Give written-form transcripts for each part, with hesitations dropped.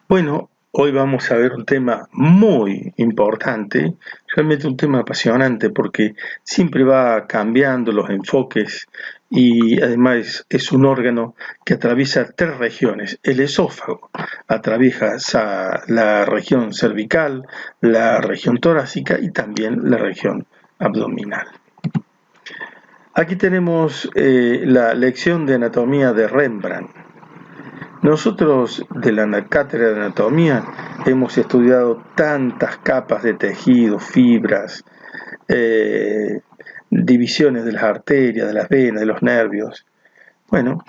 Bueno, hoy vamos a ver un tema muy importante, realmente un tema apasionante porque siempre va cambiando los enfoques y además es un órgano que atraviesa tres regiones. El esófago atraviesa la región cervical, la región torácica y también la región abdominal. Aquí tenemos la lección de anatomía de Rembrandt. Nosotros de la cátedra de anatomía hemos estudiado tantas capas de tejido, fibras, eh, divisiones de las arterias, de las venas, de los nervios. Bueno,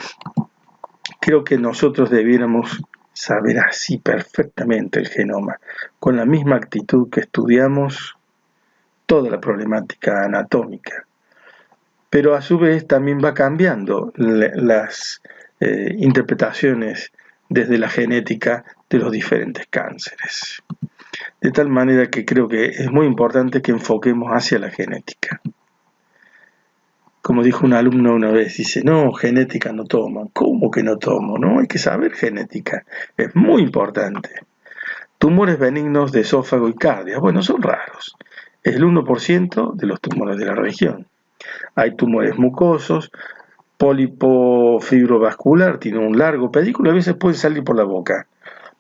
creo que nosotros debiéramos saber así perfectamente el genoma, con la misma actitud que estudiamos toda la problemática anatómica. Pero a su vez también va cambiando las interpretaciones desde la genética de los diferentes cánceres. De tal manera que creo que es muy importante que enfoquemos hacia la genética. Como dijo un alumno una vez, dice, no, genética no toman. ¿Cómo que no tomo? No, hay que saber genética. Es muy importante. Tumores benignos de esófago y cardia, bueno, son raros. Es el 1% de los tumores de la región. Hay tumores mucosos, pólipo fibrovascular, tiene un largo pedículo, a veces puede salir por la boca.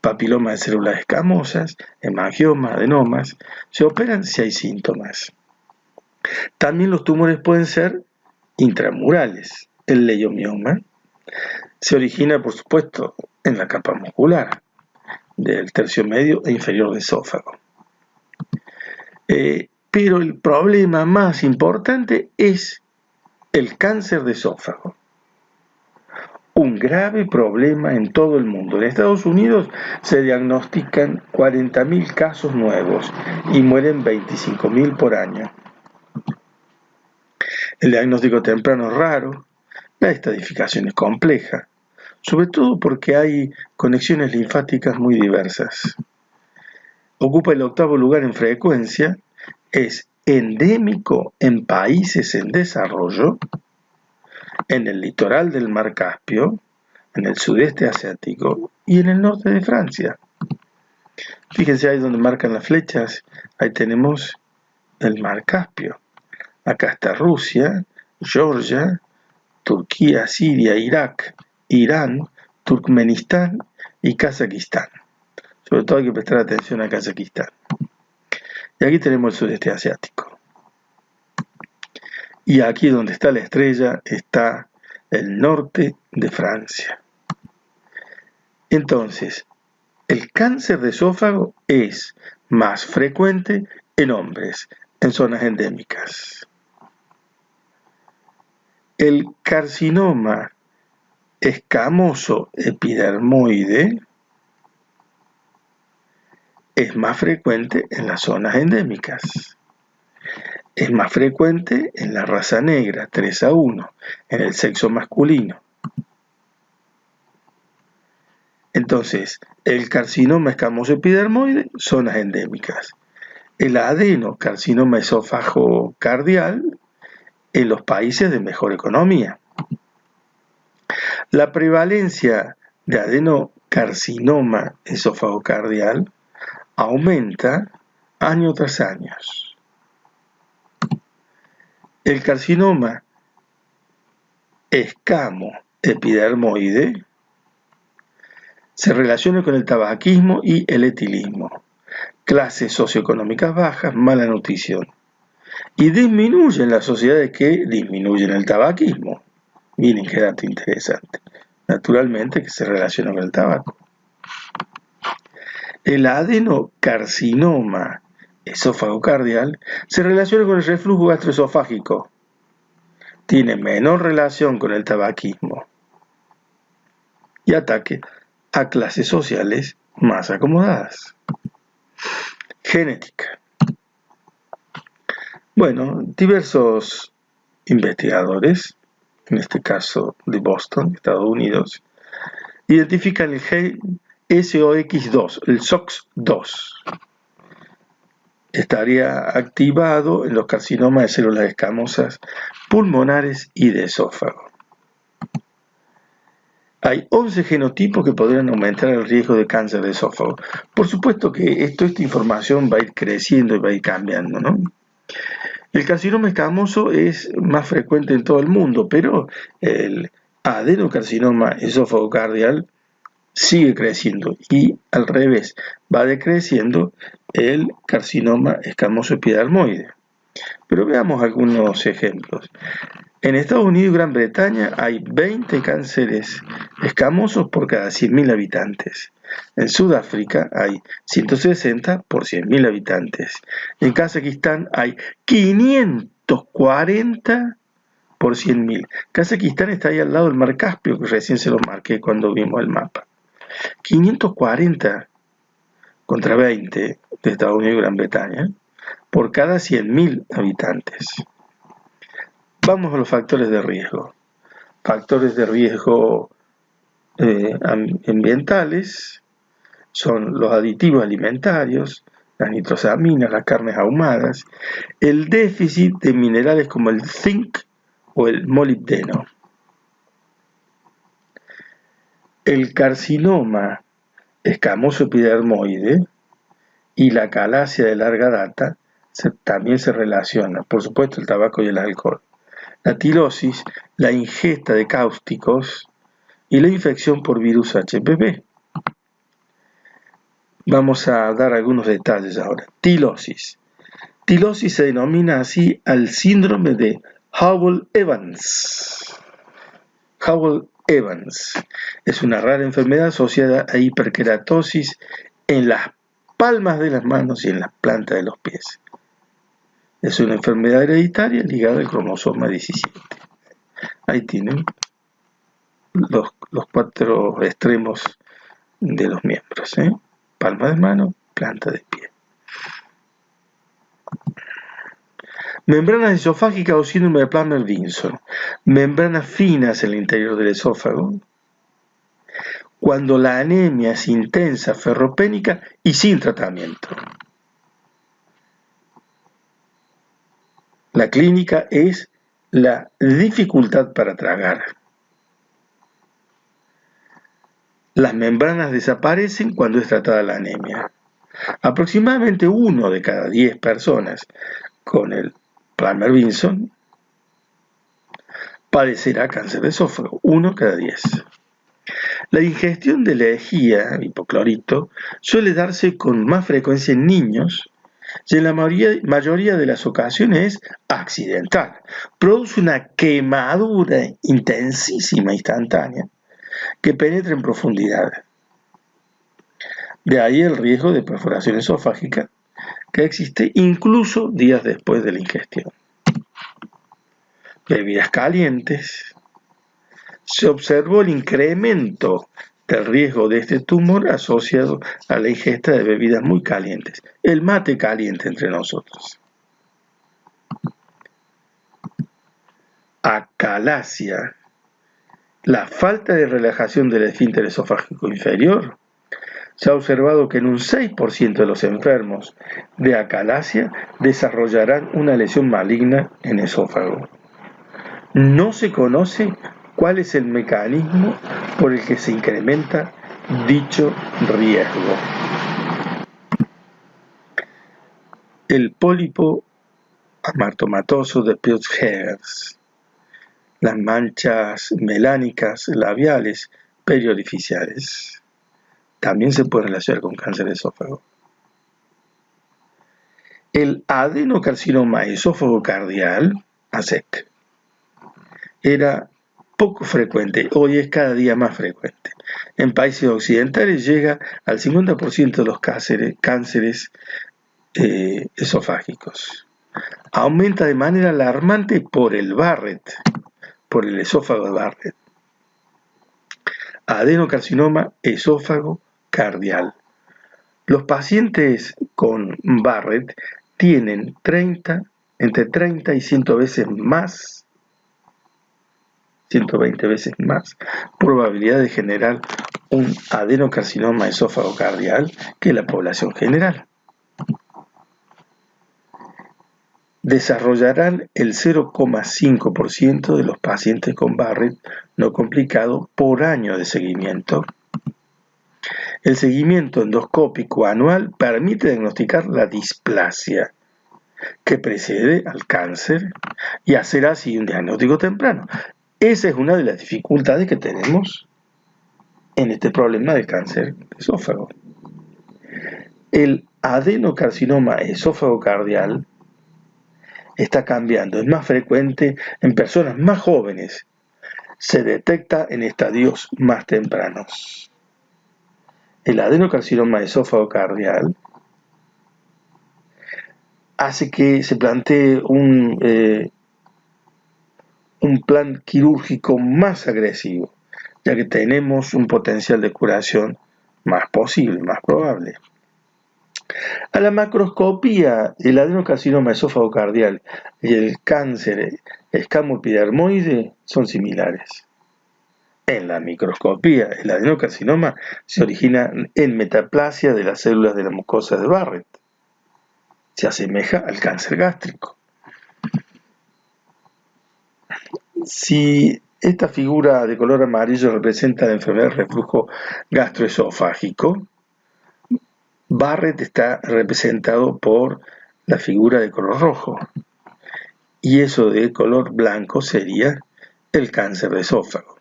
Papiloma de células escamosas, hemangiomas, adenomas, se operan si hay síntomas. También los tumores pueden ser intramurales. El leiomioma se origina, por supuesto, en la capa muscular del tercio medio e inferior del esófago. Pero el problema más importante es el cáncer de esófago. Un grave problema en todo el mundo. En Estados Unidos se diagnostican 40.000 casos nuevos y mueren 25.000 por año. El diagnóstico temprano es raro, la estadificación es compleja, sobre todo porque hay conexiones linfáticas muy diversas. Ocupa el 8º lugar en frecuencia, es endémico en países en desarrollo, en el litoral del Mar Caspio, en el sudeste asiático y en el norte de Francia. Fíjense ahí donde marcan las flechas, ahí tenemos el Mar Caspio. Acá está Rusia, Georgia, Turquía, Siria, Irak, Irán, Turkmenistán y Kazajistán. Sobre todo hay que prestar atención a Kazajistán. Y aquí tenemos el sudeste asiático. Y aquí donde está la estrella está el norte de Francia. Entonces, el cáncer de esófago es más frecuente en hombres, en zonas endémicas. El carcinoma escamoso epidermoide es más frecuente en las zonas endémicas. Es más frecuente en la raza negra, 3:1, en el sexo masculino. Entonces, el carcinoma escamoso epidermoide, zonas endémicas. El adenocarcinoma esófago-cardial en los países de mejor economía. La prevalencia de adenocarcinoma esófago-cardial aumenta año tras año. El carcinoma escamo-epidermoide se relaciona con el tabaquismo y el etilismo, clases socioeconómicas bajas, mala nutrición, y disminuye en las sociedades que disminuyen el tabaquismo. Miren qué dato interesante. Naturalmente que se relaciona con el tabaco. El adenocarcinoma esófago-cardial se relaciona con el reflujo gastroesofágico. Tiene menor relación con el tabaquismo y ataque a clases sociales más acomodadas. Genética. Bueno, diversos investigadores, en este caso de Boston, Estados Unidos, identifican el gen SOX2, el SOX2. Estaría activado en los carcinomas de células escamosas pulmonares y de esófago. Hay 11 genotipos que podrían aumentar el riesgo de cáncer de esófago. Por supuesto que esta información va a ir creciendo y va a ir cambiando, ¿no? El carcinoma escamoso es más frecuente en todo el mundo, pero el adenocarcinoma esófago-cardial sigue creciendo y al revés, va decreciendo el carcinoma escamoso epidermoide. Pero veamos algunos ejemplos. En Estados Unidos y Gran Bretaña hay 20 cánceres escamosos por cada 100.000 habitantes. En Sudáfrica hay 160 por 100.000 habitantes. En Kazajistán hay 540 por 100.000. Kazajistán está ahí al lado del Mar Caspio, que recién se lo marqué cuando vimos el mapa. 540 contra 20 de Estados Unidos y Gran Bretaña por cada 100.000 habitantes. Vamos a los factores de riesgo. Factores de riesgo ambientales son los aditivos alimentarios, las nitrosaminas, las carnes ahumadas, el déficit de minerales como el zinc o el molibdeno. El carcinoma escamoso epidermoide y la calasia de larga data también se relacionan, por supuesto el tabaco y el alcohol. La tirosis, la ingesta de cáusticos y la infección por virus HPV. Vamos a dar algunos detalles ahora. Tirosis. Tirosis se denomina así al síndrome de Howell-Evans. Howell-Evans es una rara enfermedad asociada a hiperkeratosis en las palmas de las manos y en las plantas de los pies. Es una enfermedad hereditaria ligada al cromosoma 17. Ahí tienen los 4 extremos de los miembros, palma de mano, planta de pie. Membranas esofágicas o síndrome de Plummer-Vinson. Membranas finas en el interior del esófago. Cuando la anemia es intensa, ferropénica y sin tratamiento. La clínica es la dificultad para tragar. Las membranas desaparecen cuando es tratada la anemia. Aproximadamente 1 de cada 10 personas con el Plummer-Vinson padecerá cáncer de esófago, 1 cada 10. La ingestión de lejía, hipoclorito, suele darse con más frecuencia en niños y en la mayoría de las ocasiones es accidental. Produce una quemadura intensísima, instantánea, que penetra en profundidad. De ahí el riesgo de perforación esofágica que existe incluso días después de la ingestión. Bebidas calientes. Se observó el incremento del riesgo de este tumor asociado a la ingesta de bebidas muy calientes. El mate caliente entre nosotros. Acalasia. La falta de relajación del esfínter esofágico inferior. Se ha observado que en un 6% de los enfermos de acalasia desarrollarán una lesión maligna en esófago. No se conoce cuál es el mecanismo por el que se incrementa dicho riesgo. El pólipo amartomatoso de Peutz-Jeghers, las manchas melánicas labiales periorificiales, también se puede relacionar con cáncer de esófago. El adenocarcinoma esófago cardial, ASEC, era poco frecuente, hoy es cada día más frecuente. En países occidentales llega al 50% de los cánceres esofágicos. Aumenta de manera alarmante por el Barrett, por el esófago de Barrett. Adenocarcinoma esófago cardial. Los pacientes con Barrett tienen entre 30 y 120 veces más probabilidad de generar un adenocarcinoma esófago cardial que la población general. desarrollarán el 0,5% de los pacientes con Barrett no complicado por año de seguimiento. El seguimiento endoscópico anual permite diagnosticar la displasia que precede al cáncer y hacer así un diagnóstico temprano. Esa es una de las dificultades que tenemos en este problema del cáncer de esófago. El adenocarcinoma esófago-cardial está cambiando, es más frecuente en personas más jóvenes, se detecta en estadios más tempranos. El adenocarcinoma esófago-cardial hace que se plantee un plan quirúrgico más agresivo, ya que tenemos un potencial de curación más posible, más probable. A la macroscopía, el adenocarcinoma esófago-cardial y el cáncer escamoepidermoide son similares. En la microscopía, el adenocarcinoma se origina en metaplasia de las células de la mucosa de Barrett. Se asemeja al cáncer gástrico. Si esta figura de color amarillo representa la enfermedad del reflujo gastroesofágico, Barrett está representado por la figura de color rojo. Y eso de color blanco sería el cáncer de esófago.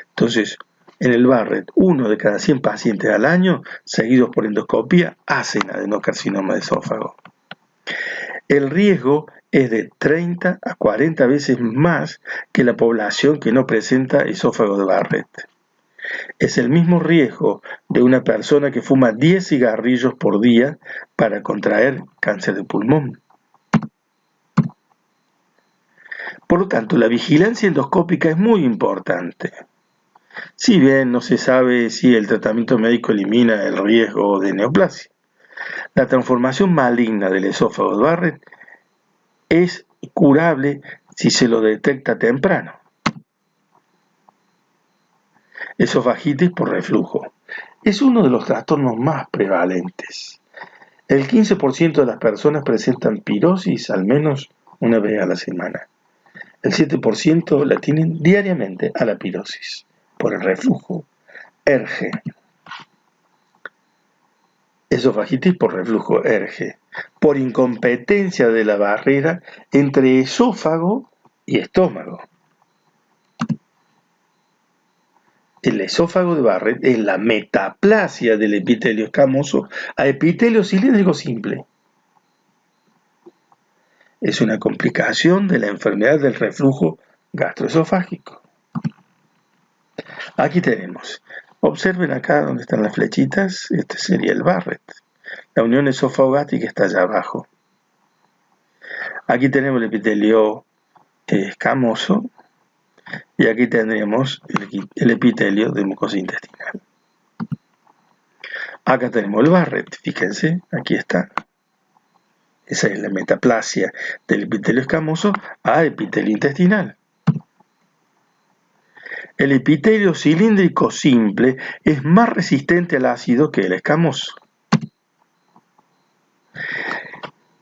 Entonces, en el Barrett, 1 de cada 100 pacientes al año, seguidos por endoscopía, hacen adenocarcinoma de esófago. El riesgo es de 30 a 40 veces más que la población que no presenta esófago de Barrett. Es el mismo riesgo de una persona que fuma 10 cigarrillos por día para contraer cáncer de pulmón. Por lo tanto, la vigilancia endoscópica es muy importante. Si bien no se sabe si el tratamiento médico elimina el riesgo de neoplasia, la transformación maligna del esófago de Barrett es curable si se lo detecta temprano. Esofagitis por reflujo es uno de los trastornos más prevalentes. El 15% de las personas presentan pirosis al menos una vez a la semana. El 7% la tienen diariamente a la pirosis por el reflujo ERGE. Esofagitis por reflujo ERGE, por incompetencia de la barrera entre esófago y estómago. El esófago de Barrett es la metaplasia del epitelio escamoso a epitelio cilíndrico simple. Es una complicación de la enfermedad del reflujo gastroesofágico. Aquí tenemos, observen acá donde están las flechitas, este sería el Barrett. La unión esófago-gástrica está allá abajo. Aquí tenemos el epitelio escamoso y aquí tendremos el epitelio de mucosa intestinal. Acá tenemos el Barrett, fíjense, aquí está. Esa es la metaplasia del epitelio escamoso a epitelio intestinal. El epitelio cilíndrico simple es más resistente al ácido que el escamoso.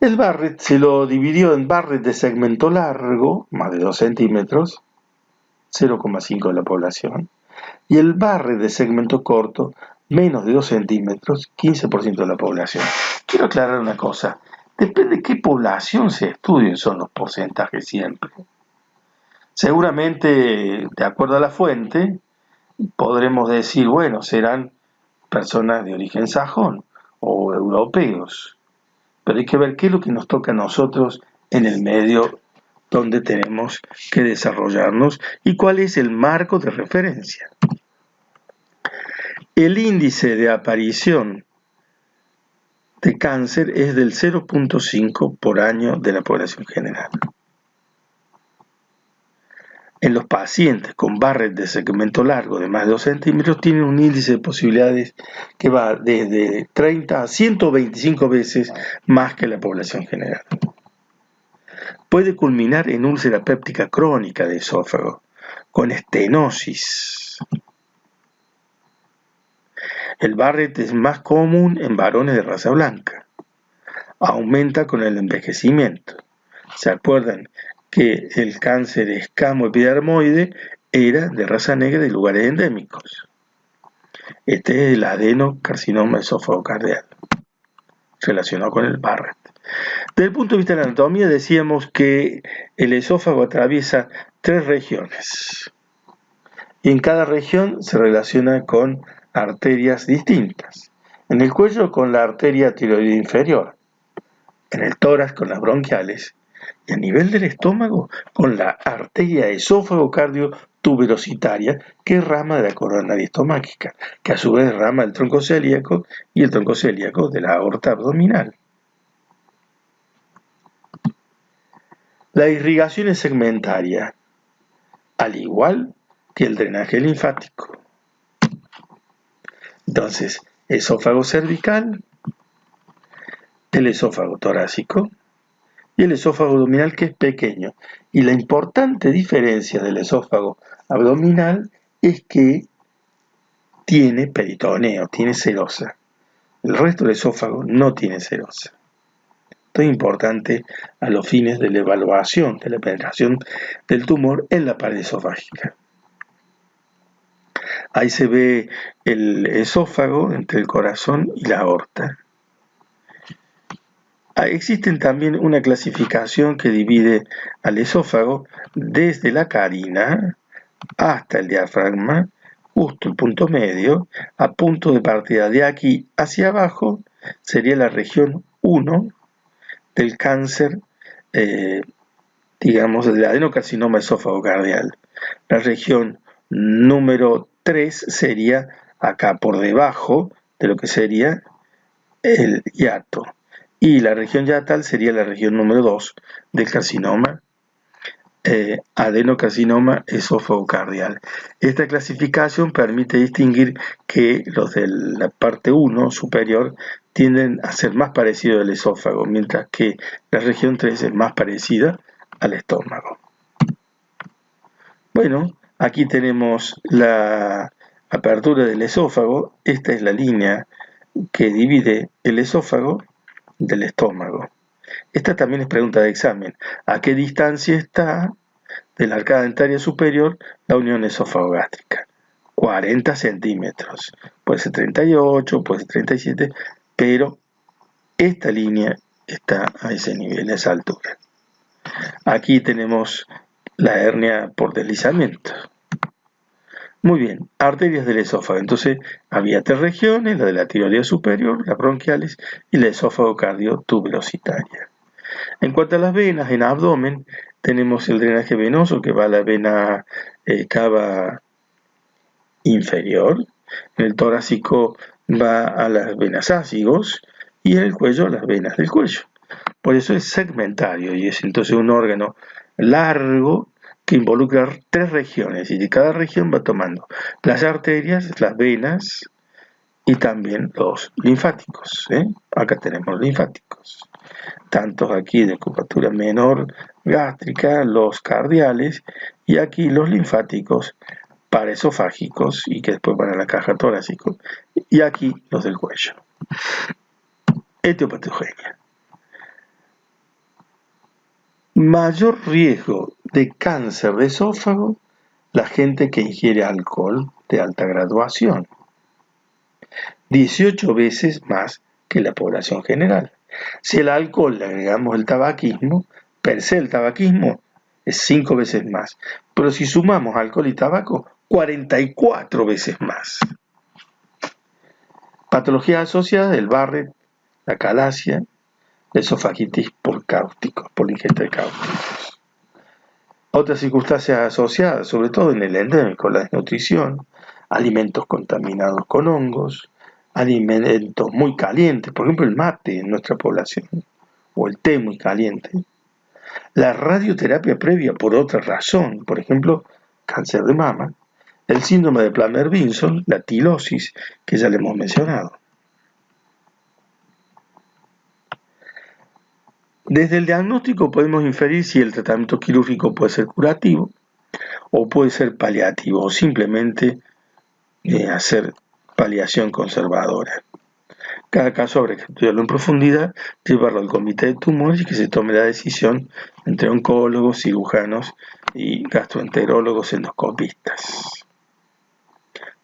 El Barrett se lo dividió en Barrett de segmento largo, más de 2 centímetros, 0,5 de la población, y el Barrett de segmento corto, menos de 2 centímetros, 15% de la población. Quiero aclarar una cosa, depende de qué población se estudien, son los porcentajes siempre. Seguramente, de acuerdo a la fuente, podremos decir, bueno, serán personas de origen sajón o europeos, pero hay que ver qué es lo que nos toca a nosotros en el medio donde tenemos que desarrollarnos y cuál es el marco de referencia. El índice de aparición de cáncer es del 0,5 por año de la población general. En los pacientes con Barrett de segmento largo de más de 2 centímetros tienen un índice de posibilidades que va desde 30 a 125 veces más que la población general. Puede culminar en úlcera péptica crónica de esófago, con estenosis. El Barrett es más común en varones de raza blanca. Aumenta con el envejecimiento. ¿Se acuerdan que el cáncer escamoepidermoide era de raza negra de lugares endémicos? Este es el adenocarcinoma esófago-cardial, relacionado con el Barrett. Desde el punto de vista de la anatomía, decíamos que el esófago atraviesa 3 regiones. Y en cada región se relaciona con arterias distintas. En el cuello con la arteria tiroidea inferior, en el tórax con las bronquiales, y a nivel del estómago con la arteria esófago-cardio-tuberositaria, que es rama de la coronaria estomáquica, que a su vez es rama del tronco celíaco y el tronco celíaco de la aorta abdominal. La irrigación es segmentaria, al igual que el drenaje linfático. Entonces, esófago cervical, el esófago torácico y el esófago abdominal, que es pequeño. Y la importante diferencia del esófago abdominal es que tiene peritoneo, tiene serosa. El resto del esófago no tiene serosa. Esto es importante a los fines de la evaluación de la penetración del tumor en la pared esofágica. Ahí se ve el esófago entre el corazón y la aorta. Existen también una clasificación que divide al esófago desde la carina hasta el diafragma, justo el punto medio, a punto de partida de aquí hacia abajo, sería la región 1 del cáncer, digamos, del adenocarcinoma esófago-cardial. La región número 3 sería acá por debajo de lo que sería el hiato. Y la región yatal sería la región número 2 del carcinoma, adenocarcinoma esófago-cardial. Esta clasificación permite distinguir que los de la parte 1 superior tienden a ser más parecidos al esófago, mientras que la región 3 es más parecida al estómago. Bueno, aquí tenemos la apertura del esófago. Esta es la línea que divide el esófago del estómago. Esta también es pregunta de examen. ¿A qué distancia está de la arcada dentaria superior la unión esófago-gástrica? 40 centímetros. Puede ser 38, puede ser 37, pero esta línea está a ese nivel, a esa altura. Aquí tenemos la hernia por deslizamiento. Muy bien, arterias del esófago. Entonces, había 3 regiones, la de la tiroidea superior, las bronquiales y la esófago-cardio-tuberositaria. En cuanto a las venas, en abdomen, tenemos el drenaje venoso que va a la vena cava inferior, en el torácico va a las venas ácigos y en el cuello a las venas del cuello. Por eso es segmentario y es entonces un órgano largo que involucra 3 regiones y de cada región va tomando las arterias, las venas y también los linfáticos. Acá tenemos linfáticos, tantos aquí de curvatura menor gástrica, los cardiales, y aquí los linfáticos paraesofágicos y que después van a la caja torácica, y aquí los del cuello. Etiopatogenia. Mayor riesgo de cáncer de esófago la gente que ingiere alcohol de alta graduación, 18 veces más que la población general. Si al alcohol le agregamos el tabaquismo, per se el tabaquismo es 5 veces más, pero si sumamos alcohol y tabaco, 44 veces más. Patologías asociadas del Barrett, la calasia, la esofagitis por cáusticos, por la ingesta de cáusticos. Otras circunstancias asociadas, sobre todo en el endémico, la desnutrición, alimentos contaminados con hongos, alimentos muy calientes, por ejemplo el mate en nuestra población, o el té muy caliente. La radioterapia previa por otra razón, por ejemplo, cáncer de mama, el síndrome de Plummer-Vinson, la tilosis, que ya le hemos mencionado. Desde el diagnóstico podemos inferir si el tratamiento quirúrgico puede ser curativo o puede ser paliativo o simplemente hacer paliación conservadora. Cada caso habrá que estudiarlo en profundidad, llevarlo al comité de tumores y que se tome la decisión entre oncólogos, cirujanos y gastroenterólogos endoscopistas.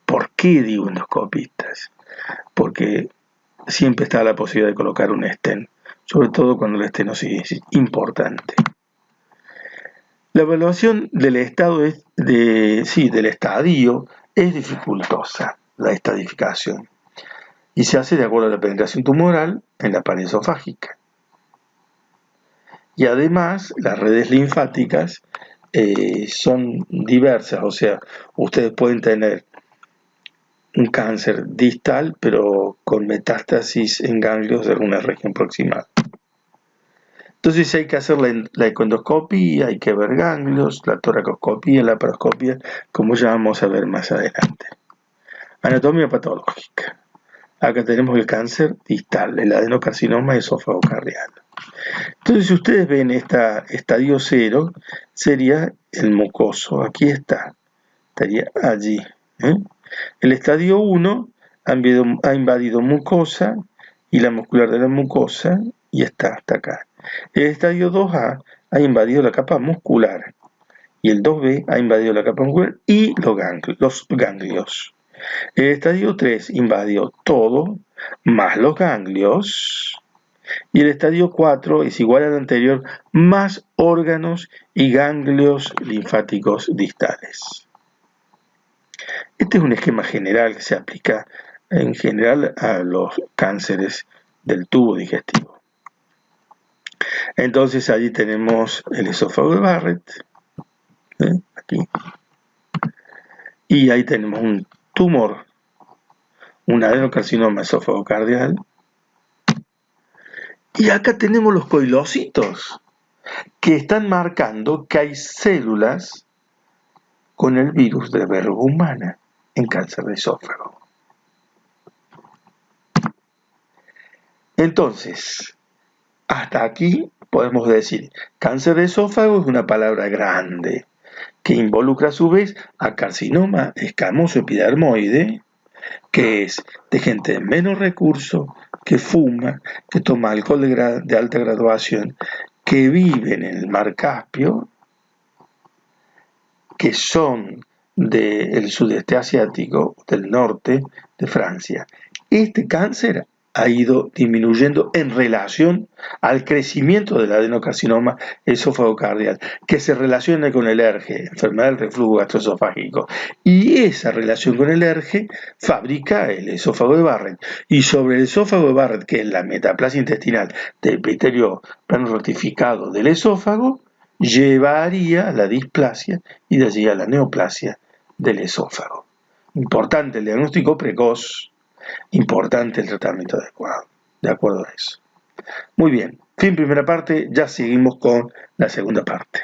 ¿Por qué digo endoscopistas? Porque siempre está la posibilidad de colocar un stent, sobre todo cuando la estenosis es importante. La evaluación del del estadio es dificultosa, la estadificación, y se hace de acuerdo a la penetración tumoral en la pared esofágica. Y además, las redes linfáticas son diversas, o sea, ustedes pueden tener un cáncer distal, pero con metástasis en ganglios de alguna región proximal. Entonces hay que hacer la econdoscopía, hay que ver ganglios, la toracoscopía, la laparoscopia, como ya vamos a ver más adelante. Anatomía patológica. Acá tenemos el cáncer distal, el adenocarcinoma esófago-cardial. Entonces, si ustedes ven estadio 0, sería el mucoso. Aquí está, estaría allí. El estadio 1 ha invadido mucosa y la muscular de la mucosa y está hasta acá. El estadio 2A ha invadido la capa muscular y el 2B ha invadido la capa muscular y los ganglios. El estadio 3 invadió todo más los ganglios y el estadio 4 es igual al anterior más órganos y ganglios linfáticos distales. Este es un esquema general que se aplica en general a los cánceres del tubo digestivo. Entonces allí tenemos el esófago de Barrett, aquí, y ahí tenemos un tumor, un adenocarcinoma esófago-cardial, y acá tenemos los coilocitos, que están marcando que hay células con el virus de verruga humana en cáncer de esófago. Entonces, hasta aquí podemos decir, cáncer de esófago es una palabra grande, que involucra a su vez a carcinoma escamoso epidermoide, que es de gente de menos recursos, que fuma, que toma alcohol de alta graduación, que viven en el mar Caspio, que son del sudeste asiático, del norte de Francia. Este cáncer ha ido disminuyendo en relación al crecimiento del adenocarcinoma esófago-cardial, que se relaciona con el ERGE, enfermedad del reflujo gastroesofágico. Y esa relación con el ERGE fabrica el esófago de Barrett. Y sobre el esófago de Barrett, que es la metaplasia intestinal del epitelio plano ratificado del esófago, llevaría a la displasia y de allí a la neoplasia del esófago. Importante el diagnóstico precoz, importante el tratamiento adecuado, de acuerdo a eso. Muy bien, fin primera parte, ya seguimos con la segunda parte.